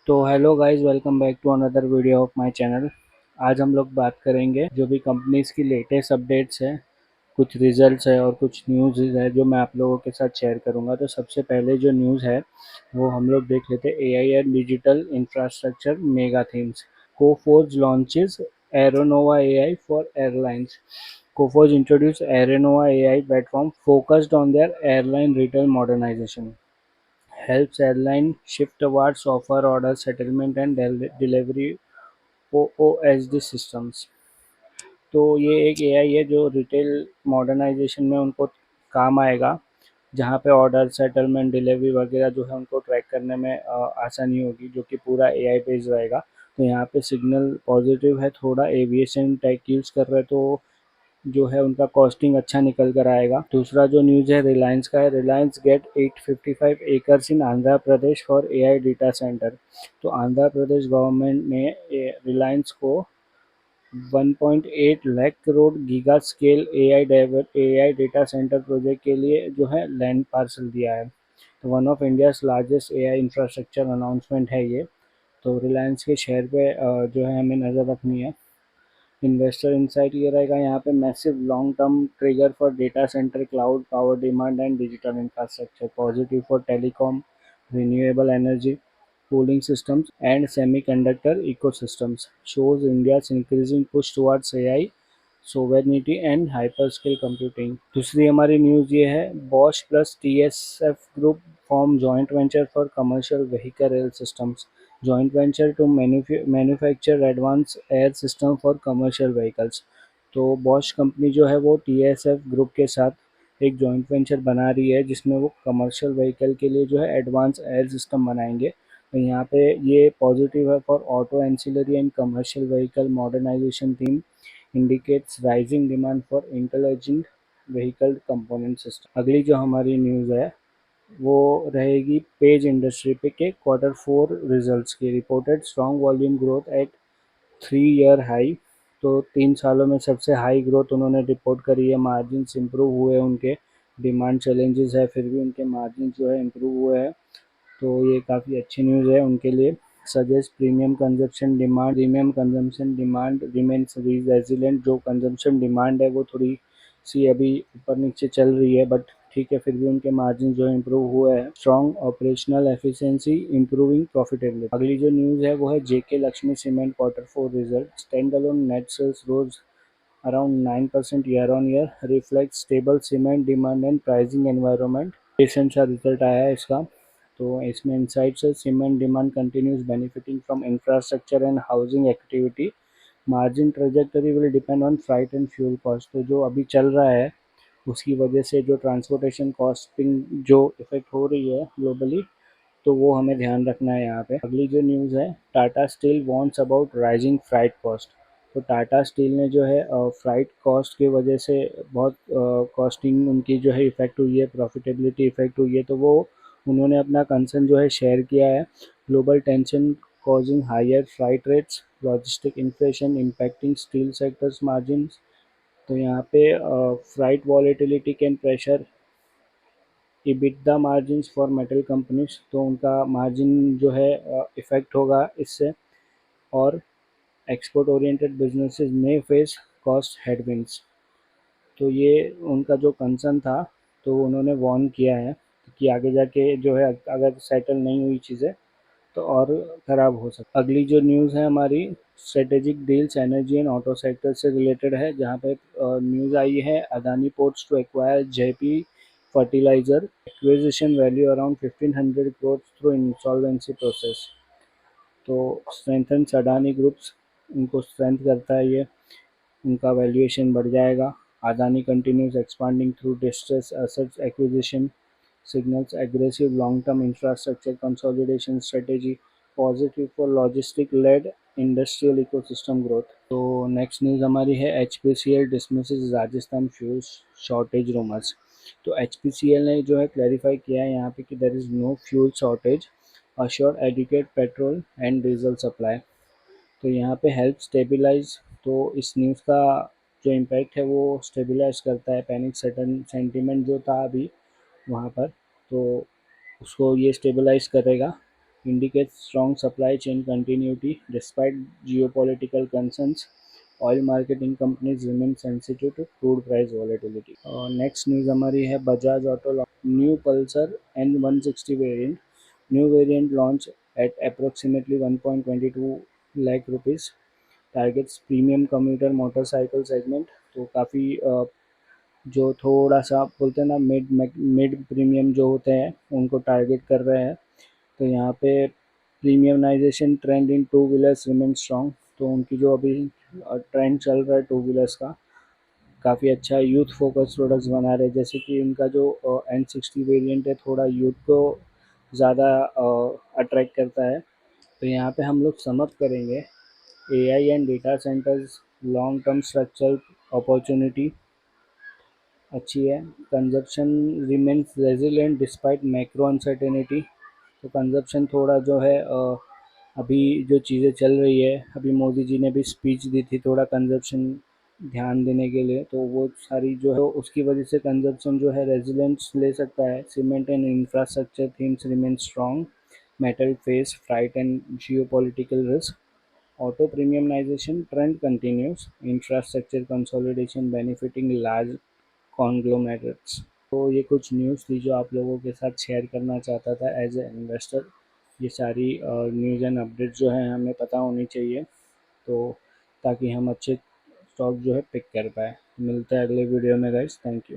तो hello guys, welcome back to another video of my channel. आज हम लोग बात करेंगे जो भी कंपनीज की लेटेस्ट अपडेट्स है, कुछ रिजल्ट्स है और कुछ न्यूज़ है जो मैं आप लोगों के साथ शेयर करूंगा। तो सबसे पहले जो न्यूज़ है वो हम लोग देख लेते हैं। AI and digital infrastructure mega themes, Coforge launches Aeronova AI for airlines. Coforge introduced Aeronnova AI platform focused on their airline retail modernization, helps airline shift towards offer order settlement and delivery OOSD systems। तो ये एक AI है जो retail modernisation में उनको काम आएगा, जहाँ पे ऑर्डर सेटलमेंट डिलीवरी वगैरह जो है उनको ट्रैक करने में आसानी होगी, जो कि पूरा एआई बेस्ड रहेगा। तो यहाँ पे सिग्नल पॉजिटिव है। थोड़ा एविएशन टेक यूज़ कर रहे तो जो है उनका कॉस्टिंग अच्छा निकल कर आएगा। दूसरा जो न्यूज़ है रिलायंस का है। Reliance get 855 acres in Andhra Pradesh for AI data centre. तो आंध्र प्रदेश गवर्नमेंट ने रिलायंस को 1.8 lakh crore giga scale AI data centre project के लिए जो है लैंड पार्सल दिया है। तो one of India's largest AI infrastructure announcement है ये। तो रिलायंस के शेयर पे जो है हमें नज़र रखनी है। इन्वेस्टर इनसाइट ये रहेगा यहाँ पे। Massive long term trigger for data centre cloud power demand and digital infrastructure, positive for telecom, renewable energy, cooling systems and semiconductor ecosystems, shows India's increasing push towards AI sovereignty and hyperscale computing। दूसरी हमारी news ये है। Bosch plus TSF group form joint venture for commercial vehicle rail systems, joint venture to manufacture advance air system for commercial vehicles. तो Bosch company जो है वो TSF group के साथ एक जॉइंट वेंचर बना रही है, जिसमें वो कमर्शियल व्हीकल के लिए जो है एडवांस एयर सिस्टम बनाएंगे। तो यहाँ पे ये पॉजिटिव है for auto ancillary and commercial vehicle modernisation theme, indicates rising demand for intelligent vehicle component system. अगली जो हमारी न्यूज़ है वो रहेगी पेज इंडस्ट्री पे के Q4 रिजल्ट्स की। Reported strong volume growth at 3 year high. तो 3 सालों में सबसे हाई ग्रोथ उन्होंने रिपोर्ट करी है। मार्जिन्स इंप्रूव हुए उनके। डिमांड चैलेंजेस है फिर भी उनके मार्जिन जो है इंप्रूव हुए हैं। तो ये काफ़ी अच्छी न्यूज़ है उनके लिए। Suggest premium consumption demand remains resilient. जो कंजम्पशन डिमांड है वो थोड़ी सी अभी ऊपर नीचे चल रही है, बट ठीक है, फिर भी उनके मार्जिन जो इम्प्रूव हुए हैं। Strong operational efficiency improving profitability. अगली जो न्यूज़ है वो है JK Lakshmi cement Q4 result. Standalone net sales rose around 9% year-on-year, reflects stable cement demand and pricing environment। Recent सा रिजल्ट आया है इसका। तो इसमें इंसाइट्स है। Cement demand continues benefiting from infrastructure and housing activity. Margin trajectory will depend on freight and fuel cost. तो जो अभी चल रहा है उसकी वजह से जो ट्रांसपोर्टेशन कॉस्टिंग जो इफेक्ट हो रही है ग्लोबली, तो वो हमें ध्यान रखना है यहाँ पे। अगली जो न्यूज़ है, Tata Steel warns about rising freight cost. तो टाटा स्टील ने जो है फ्राइट कॉस्ट की वजह से बहुत कॉस्टिंग उनकी जो है इफेक्ट हुई है, प्रॉफिटेबिलिटी इफेक्ट हुई है। तो वो उन्होंने अपना कंसर्न जो है शेयर किया है। Global tension causing higher freight rates, logistic inflation impacting steel sectors margin. तो यहाँ पे freight volatility can pressure EBITDA margins for metal companies. तो उनका मार्जिन जो है इफ़ेक्ट होगा इससे। और एक्सपोर्ट ओरिएंटेड बिजनेसेस में फेस कॉस्ट हेडविंड्स। तो ये उनका जो कंसर्न था, तो उन्होंने वार्न किया है कि आगे जाके जो है अगर सेटल नहीं हुई चीज़ें तो और ख़राब हो सकता। अगली जो न्यूज़ है हमारी, strategic deals energy and auto sector से रिलेटेड है, जहाँ पे न्यूज़ आई है Adani Ports to acquire JP fertiliser, acquisition value around 1500 crore through insolvency process. तो स्ट्रेंथन्स अडानी ग्रुप्स, उनको स्ट्रेंथ करता है ये, उनका वैल्यूएशन बढ़ जाएगा। Adani continues expanding through distress assets acquisition, signals aggressive long-term infrastructure consolidation strategy, positive for logistic-led industrial ecosystem growth। तो next news हमारी है HPCL dismisses Rajasthan fuel shortage rumours. तो HPCL ने जो है क्लैरिफाई किया है यहाँ पे कि there is no fuel shortage, assure adequate petrol and diesel supply. तो यहाँ पे हेल्प स्टेबलाइज। तो इस न्यूज़ का जो इम्पैक्ट है वो स्टेबलाइज करता है पैनिक सेंटिमेंट जो था अभी वहाँ पर, तो उसको ये स्टेबलाइज करेगा। indicates strong supply chain continuity despite geopolitical concerns. Oil marketing companies remain sensitive to crude price volatility. Next news हमारी है Bajaj Auto new Pulsar N160 variant. New variant launch at approximately 1.22 lakh rupees. Targets premium commuter motorcycle segment. तो काफ़ी जो थोड़ा सा आप बोलते हैं ना मिड मिड प्रीमियम जो होते हैं उनको टारगेट कर रहे हैं. तो यहाँ पे प्रीमियमाइजेशन ट्रेंड इन टू व्हीलर्स रिमेन स्ट्रॉन्ग. तो उनकी जो अभी ट्रेंड चल रहा है टू व्हीलर्स का काफ़ी अच्छा यूथ फोकस प्रोडक्ट्स बना रहे हैं. जैसे कि इनका जो N60 वेरिएंट है थोड़ा यूथ को ज़्यादा अट्रैक्ट करता है. तो यहाँ पे हम लोग समअप करेंगे AI and data centres long term structure opportunity अच्छी है. Consumption remains resilient despite macro uncertainty. तो कंजप्शन थोड़ा जो है अभी जो चीज़ें चल रही है अभी मोदी जी ने भी स्पीच दी थी थोड़ा कंजप्शन ध्यान देने के लिए. तो वो सारी जो है उसकी वजह से कंजप्शन जो है रेजिलेंस ले सकता है. Cement and infrastructure themes remain strong. Metal face freight and geopolitical risk. Auto premiumization trend continues. Infrastructure consolidation benefiting large conglomerates. तो ये कुछ न्यूज़ थी जो आप लोगों के साथ शेयर करना चाहता था एज ए इन्वेस्टर. ये सारी न्यूज़ एंड अपडेट जो है हमें पता होनी चाहिए तो ताकि हम अच्छे स्टॉक जो है पिक कर पाए. मिलते हैं अगले वीडियो में गाइस. Thank you.